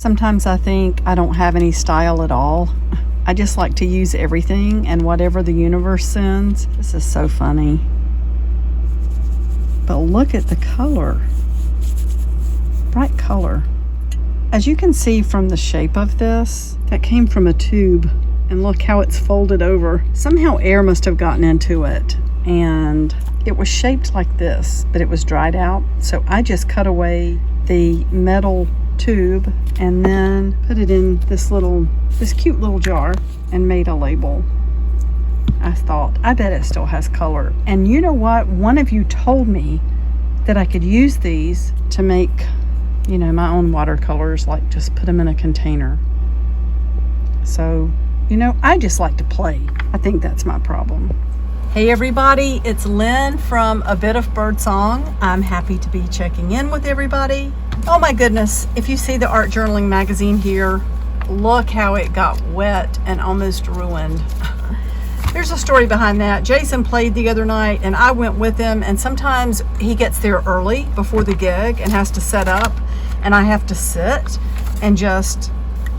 Sometimes I think I don't have any style at all. I just like to use everything and whatever the universe sends. This is so funny. But look at the color. Bright color. As you can see from the shape of this, that came from a tube. And look how it's folded over. Somehow air must have gotten into it. And it was shaped like this, but it was dried out. So I just cut away the metal tube and then put it in this cute little jar and made a label. I thought, I bet it still has color. And you know what? One of you told me that I could use these to make, my own watercolors, like just put them in a container. So, I just like to play. I think that's my problem. Hey everybody, it's Lynn from A Bit of Birdsong. I'm happy to be checking in with everybody. Oh my goodness, if you see the art journaling magazine here, look how it got wet and almost ruined. There's a story behind that. Jason played the other night and I went with him, and sometimes he gets there early before the gig and has to set up, and I have to sit and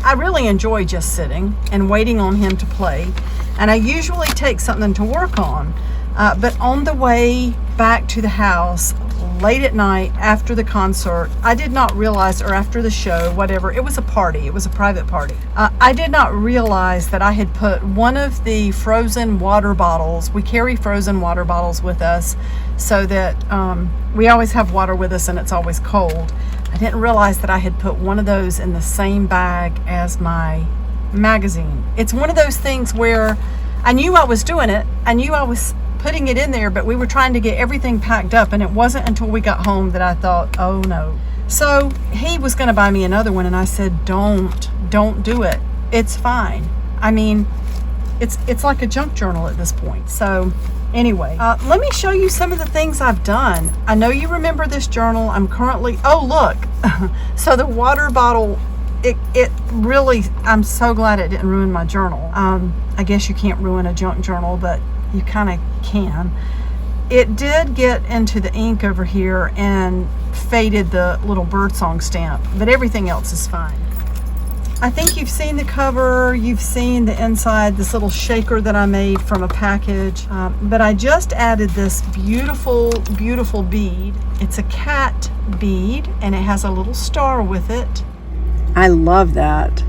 I really enjoy just sitting and waiting on him to play. And I usually take something to work on. But on the way back to the house, late at night after the concert, I did not realize, or after the show, whatever, it was a party, it was a private party. I did not realize that I had put one of the frozen water bottles, we carry frozen water bottles with us so that we always have water with us and it's always cold. I didn't realize that I had put one of those in the same bag as my magazine. It's one of those things where I knew I was doing it. I knew I was putting it in there, but we were trying to get everything packed up, and it wasn't until we got home that I thought, oh no. So he was going to buy me another one, and I said, don't do it. It's fine. I mean, it's like a junk journal at this point. So anyway, let me show you some of the things I've done. I know you remember this journal. I'm currently, oh look. So the water bottle, it really, I'm so glad it didn't ruin my journal. I guess you can't ruin a junk journal, but you kind of can. It did get into the ink over here and faded the little birdsong stamp, but everything else is fine. I think you've seen the cover, you've seen the inside, this little shaker that I made from a package, but I just added this beautiful, beautiful bead. It's a cat bead and it has a little star with it. I love that.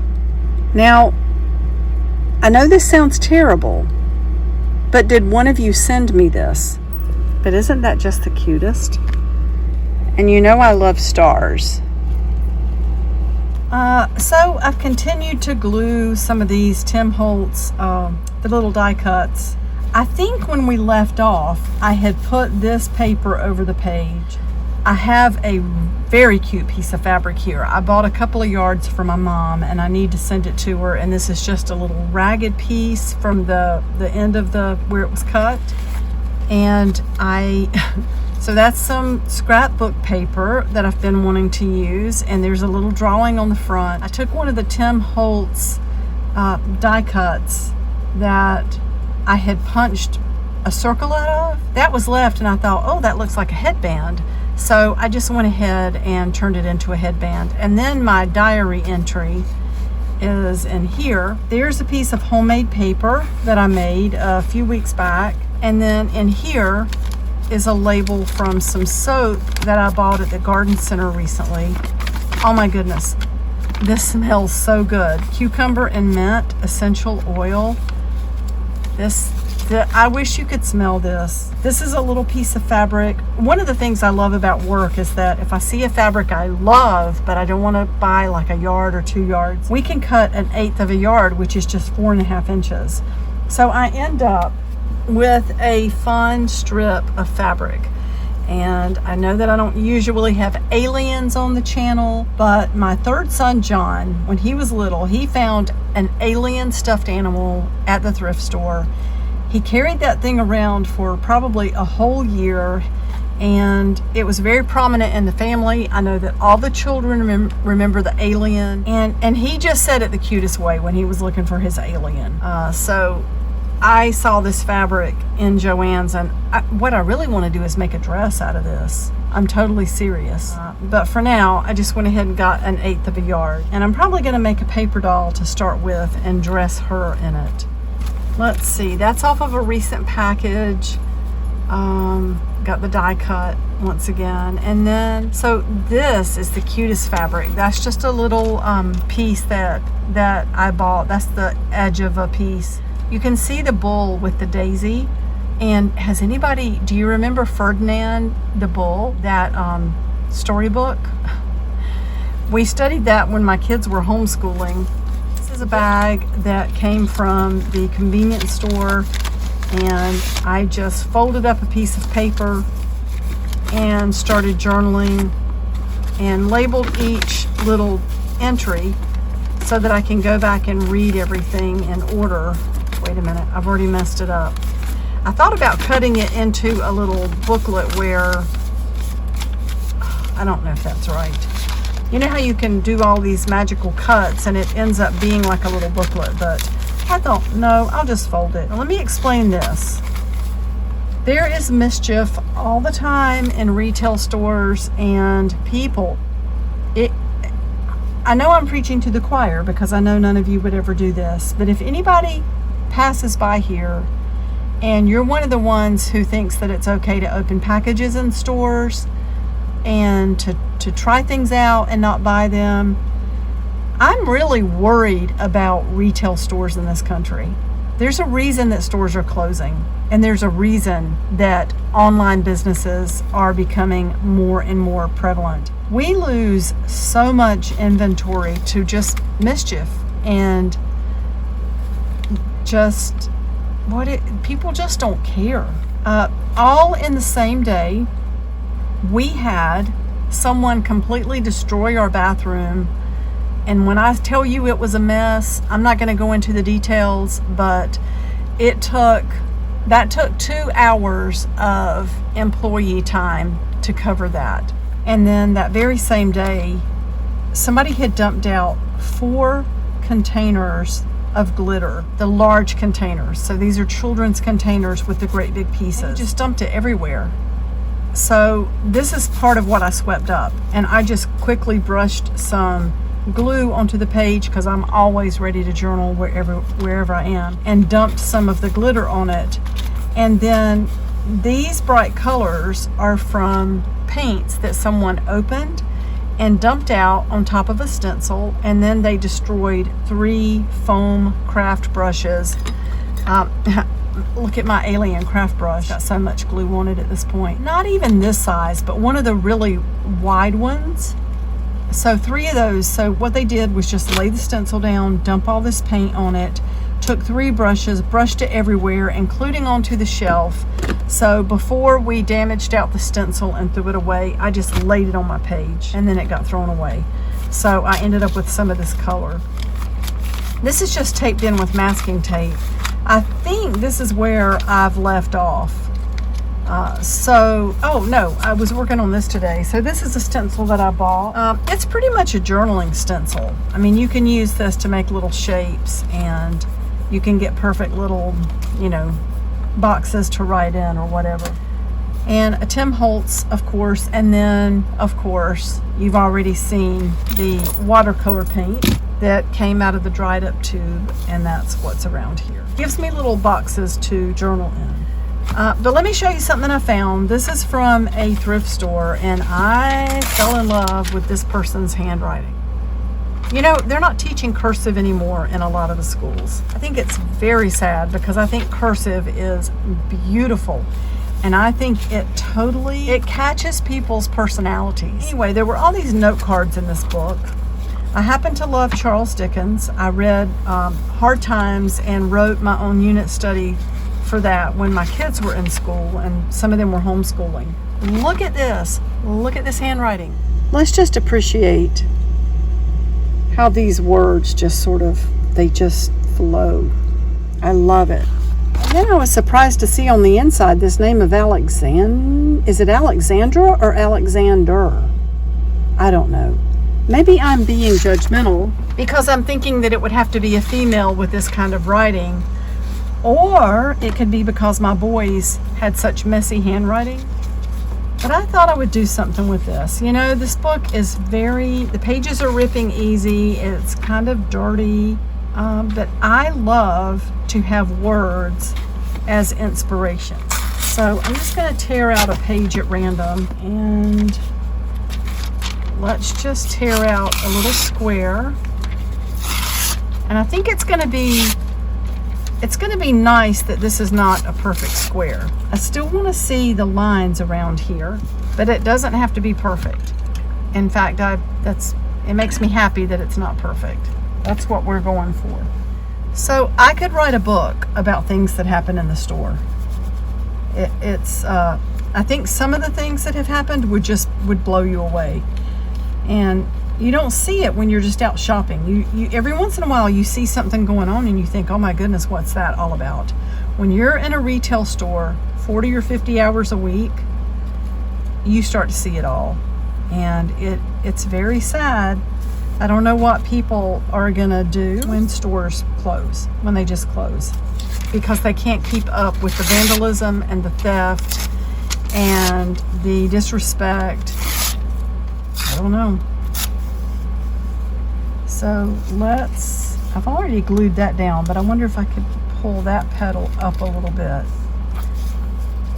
Now, I know this sounds terrible, but did one of you send me this? But isn't that just the cutest? And I love stars. So I've continued to glue some of these Tim Holtz, the little die cuts. I think when we left off, I had put this paper over the page. I have a very cute piece of fabric here. I bought a couple of yards for my mom and I need to send it to her, and this is just a little ragged piece from the end of where it was cut. And so that's some scrapbook paper that I've been wanting to use, and there's a little drawing on the front. I took one of the Tim Holtz die cuts that I had punched a circle out of. That was left and I thought, oh, that looks like a headband. So I just went ahead and turned it into a headband. And then my diary entry is in here. There's a piece of homemade paper that I made a few weeks back. And then in here is a label from some soap that I bought at the garden center recently. Oh my goodness, this smells so good. Cucumber and mint essential oil. I wish you could smell this. This is a little piece of fabric. One of the things I love about work is that if I see a fabric I love, but I don't want to buy like a yard or 2 yards, we can cut 1/8 of a yard, which is just 4.5 inches. So I end up with a fun strip of fabric. And I know that I don't usually have aliens on the channel, but my third son, John, when he was little, he found an alien stuffed animal at the thrift store. He carried that thing around for probably a whole year, and it was very prominent in the family. I know that all the children remember the alien, and he just said it the cutest way when he was looking for his alien. So I saw this fabric in Joann's, and what I really want to do is make a dress out of this. I'm totally serious. But for now, I just went ahead and got 1/8 of a yard. And I'm probably going to make a paper doll to start with and dress her in it. Let's see, that's off of a recent package. Got the die cut once again. And then, so this is the cutest fabric. That's just a little piece that I bought. That's the edge of a piece. You can see the bull with the daisy. And do you remember Ferdinand the Bull, that storybook? We studied that when my kids were homeschooling. This is a bag that came from the convenience store, and I just folded up a piece of paper and started journaling and labeled each little entry so that I can go back and read everything in order. Wait a minute, I've already messed it up. I thought about cutting it into a little booklet where, I don't know if that's right. You know how you can do all these magical cuts and it ends up being like a little booklet, but I thought, no, I'll just fold it. Now, let me explain this. There is mischief all the time in retail stores and people. I know I'm preaching to the choir because I know none of you would ever do this, but if anybody passes by here and you're one of the ones who thinks that it's okay to open packages in stores and to try things out and not buy them, I'm really worried about retail stores in this country. There's a reason that stores are closing, and there's a reason that online businesses are becoming more and more prevalent. We lose so much inventory to just mischief and just people just don't care. All in the same day, we had someone completely destroy our bathroom. And when I tell you it was a mess, I'm not going to go into the details, but that took 2 hours of employee time to cover that. And then that very same day, somebody had dumped out 4 containers of glitter, the large containers. So these are children's containers with the great big pieces. And just dumped it everywhere. So this is part of what I swept up. And I just quickly brushed some glue onto the page because I'm always ready to journal wherever I am, and dumped some of the glitter on it. And then these bright colors are from paints that someone opened and dumped out on top of a stencil, and then they destroyed 3 foam craft brushes. Look at my alien craft brush. Got so much glue on it at this point. Not even this size, but one of the really wide ones. So 3 of those. So what they did was just lay the stencil down, dump all this paint on it, took 3 brushes, brushed it everywhere, including onto the shelf. So before we damaged out the stencil and threw it away, I just laid it on my page, and then it got thrown away. So I ended up with some of this color. This is just taped in with masking tape. I think this is where I've left off. Oh no, I was working on this today. So this is a stencil that I bought. It's pretty much a journaling stencil. I mean, you can use this to make little shapes, and you can get perfect little, boxes to write in or whatever. And a Tim Holtz, of course, and then, of course, you've already seen the watercolor paint that came out of the dried up tube, and that's what's around here. Gives me little boxes to journal in. But let me show you something I found. This is from a thrift store, and I fell in love with this person's handwriting. They're not teaching cursive anymore in a lot of the schools. I think it's very sad because I think cursive is beautiful. And I think it catches people's personalities. Anyway, there were all these note cards in this book. I happen to love Charles Dickens. I read Hard Times and wrote my own unit study for that when my kids were in school, and some of them were homeschooling. Look at this. Look at this handwriting. Let's just appreciate how these words just they just flow. I love it. And then I was surprised to see on the inside this name of is it Alexandra or Alexander? I don't know. Maybe I'm being judgmental because I'm thinking that it would have to be a female with this kind of writing, or it could be because my boys had such messy handwriting. But I thought I would do something with this. You know, this book is the pages are ripping easy. It's kind of dirty. But I love to have words as inspiration. So I'm just going to tear out a page at random, and let's just tear out a little square. And I think it's going to be nice that this is not a perfect square. I still want to see the lines around here, but it doesn't have to be perfect. In fact, it makes me happy that it's not perfect. That's what we're going for. So I could write a book about things that happen in the store. I think some of the things that have happened would blow you away. And you don't see it when you're just out shopping. You every once in a while you see something going on and you think, oh my goodness, what's that all about? When you're in a retail store 40 or 50 hours a week, you start to see it all. And it's very sad. I don't know what people are gonna do when stores close, when they just close, because they can't keep up with the vandalism and the theft and the disrespect. I don't know. So I've already glued that down, but I wonder if I could pull that petal up a little bit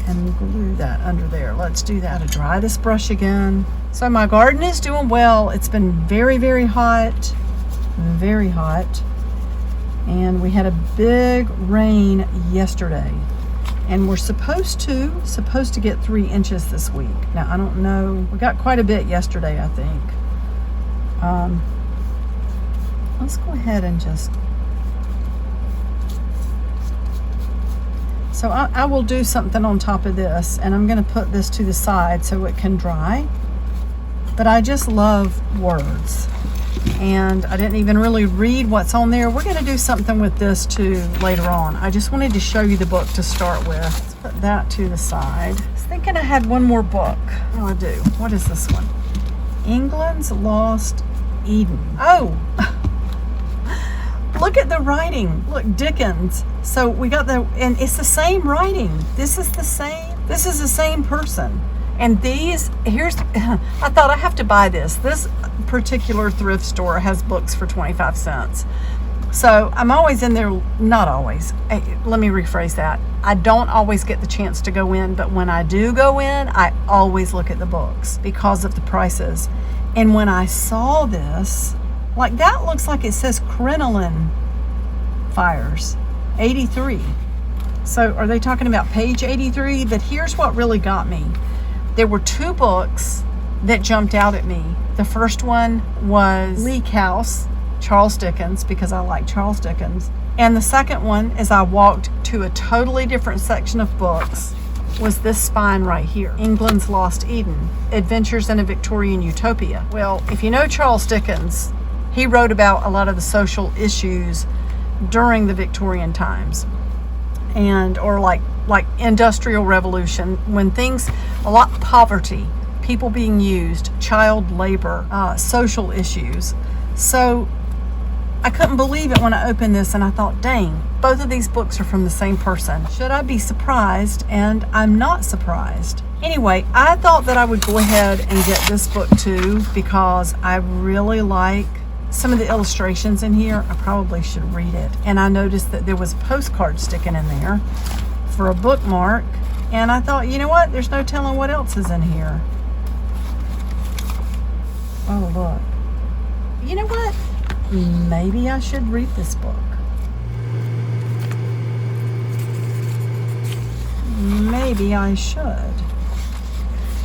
and glue that under there. Let's do that. To dry this brush again. So my garden is doing well. It's been very, very hot, very hot. And we had a big rain yesterday. And we're supposed to get 3 inches this week. Now, I don't know. We got quite a bit yesterday, I think. Let's go ahead and just... So I will do something on top of this, and I'm going to put this to the side so it can dry. But I just love words. And I didn't even really read what's on there. We're going to do something with this too later on. I just wanted to show you the book to start with. Let's put that to the side. I was thinking I had one more book. Oh, I do. What is this one? England's Lost Eden. Oh! Look at the writing. Look, Dickens. So we got and it's the same writing. This is the same person. And I thought I have to buy this. This particular thrift store has books for 25 cents. So I'm always in there, not always. Let me rephrase that. I don't always get the chance to go in, but when I do go in, I always look at the books because of the prices. And when I saw this, like that looks like it says crinoline fires, 83. So are they talking about page 83? But here's what really got me. There were 2 books that jumped out at me. The first one was Bleak House, Charles Dickens, because I like Charles Dickens. And the second one, as I walked to a totally different section of books, was this spine right here, England's Lost Eden, Adventures in a Victorian Utopia. Well, if you know Charles Dickens, he wrote about a lot of the social issues during the Victorian times, or like industrial revolution, when a lot of poverty, people being used, child labor, social issues. So I couldn't believe it when I opened this and I thought, dang, both of these books are from the same person. Should I be surprised? And I'm not surprised. Anyway, I thought that I would go ahead and get this book too, because I really like some of the illustrations in here. I probably should read it. And I noticed that there was a postcard sticking in there for a bookmark. And I thought, you know what? There's no telling what else is in here. Oh, look. You know what? Maybe I should read this book. Maybe I should.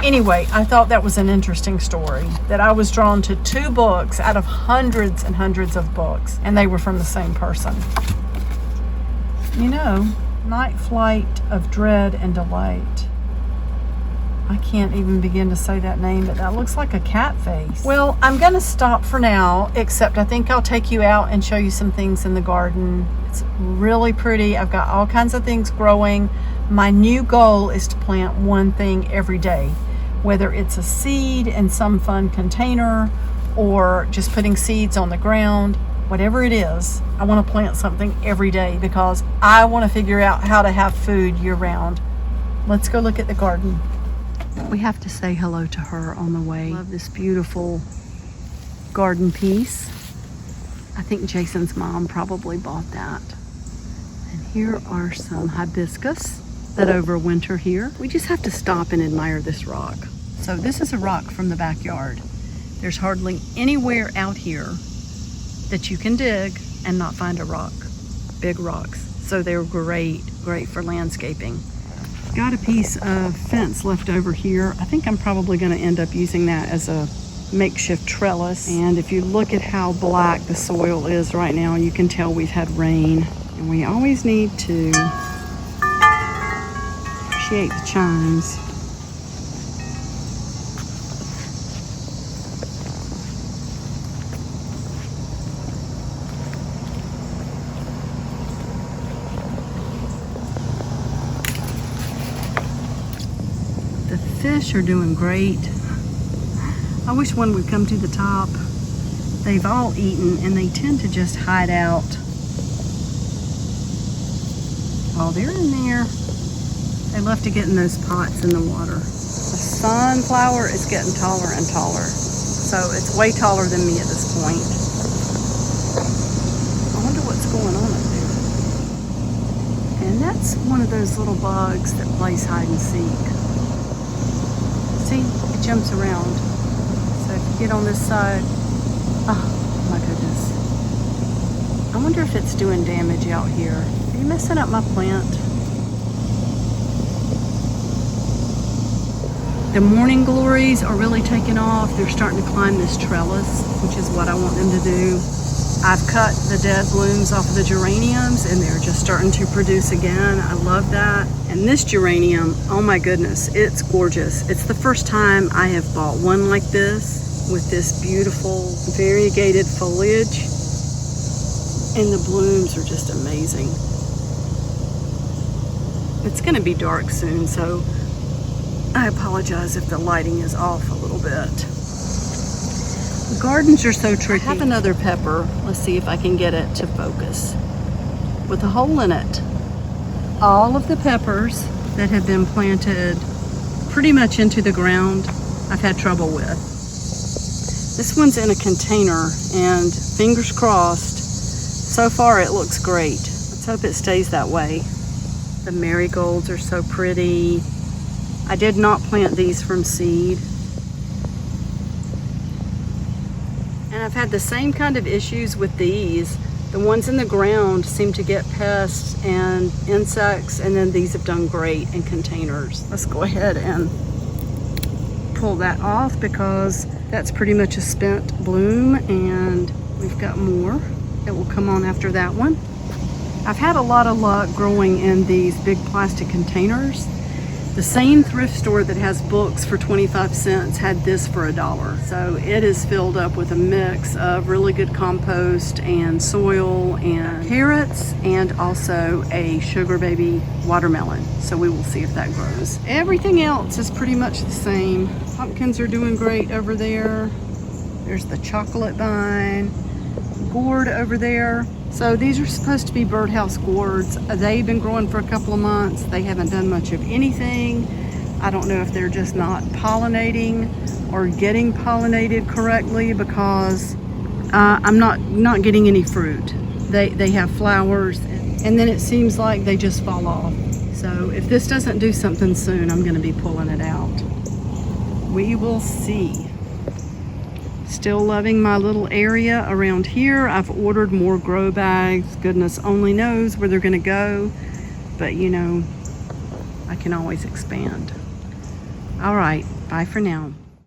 Anyway, I thought that was an interesting story, that I was drawn to 2 books out of hundreds and hundreds of books, and they were from the same person. You know, Night Flight of Dread and Delight. I can't even begin to say that name, but that looks like a cat face. Well, I'm going to stop for now, except I think I'll take you out and show you some things in the garden. It's really pretty. I've got all kinds of things growing. My new goal is to plant one thing every day, whether it's a seed in some fun container or just putting seeds on the ground. Whatever it is, I want to plant something every day because I want to figure out how to have food year round. Let's go look at the garden. We have to say hello to her on the way. Love this beautiful garden piece. I think Jason's mom probably bought that. And here are some hibiscus that overwinter here. We just have to stop and admire this rock. So this is a rock from the backyard. There's hardly anywhere out here that you can dig and not find a rock, big rocks. So they're great for landscaping. Got a piece of fence left over here. I think I'm probably gonna end up using that as a makeshift trellis. And if you look at how black the soil is right now, you can tell we've had rain. And we always need to appreciate the chimes. The fish are doing great. I wish one would come to the top. They've all eaten and they tend to just hide out. Oh, they're in there. They love to get in those pots in the water. The sunflower is getting taller and taller. So it's way taller than me at this point. I wonder what's going on up there. And that's one of those little bugs that plays hide and seek. See, it jumps around. So if you get on this side, oh my goodness. I wonder if it's doing damage out here. Are you messing up my plant? The morning glories are really taking off. They're starting to climb this trellis, which is what I want them to do. I've cut the dead blooms off of the geraniums and they're just starting to produce again. I love that. And this geranium, oh my goodness, it's gorgeous. It's the first time I have bought one like this with this beautiful variegated foliage. And the blooms are just amazing. It's gonna be dark soon, so I apologize if the lighting is off a little bit. The gardens are so tricky. I have another pepper. Let's see if I can get it to focus. With a hole in it. All of the peppers that have been planted pretty much into the ground, I've had trouble with. This one's in a container and fingers crossed, so far it looks great. Let's hope it stays that way. The marigolds are so pretty. I did not plant these from seed. And I've had the same kind of issues with these. The ones in the ground seem to get pests and insects, and then these have done great in containers. Let's go ahead and pull that off because that's pretty much a spent bloom, and we've got more that will come on after that one. I've had a lot of luck growing in these big plastic containers. The same thrift store that has books for 25 cents had this for $1. So it is filled up with a mix of really good compost and soil and carrots and also a sugar baby watermelon. So we will see if that grows. Everything else is pretty much the same. Pumpkins are doing great over there. There's the chocolate vine, gourd over there. So these are supposed to be birdhouse gourds. They've been growing for a couple of months. They haven't done much of anything. I don't know if they're just not pollinating or getting pollinated correctly because I'm not getting any fruit. They have flowers and then it seems like they just fall off. So if this doesn't do something soon, I'm gonna be pulling it out. We will see. Still loving my little area around here. I've ordered more grow bags. Goodness only knows where they're gonna go. But you know, I can always expand. All right, bye for now.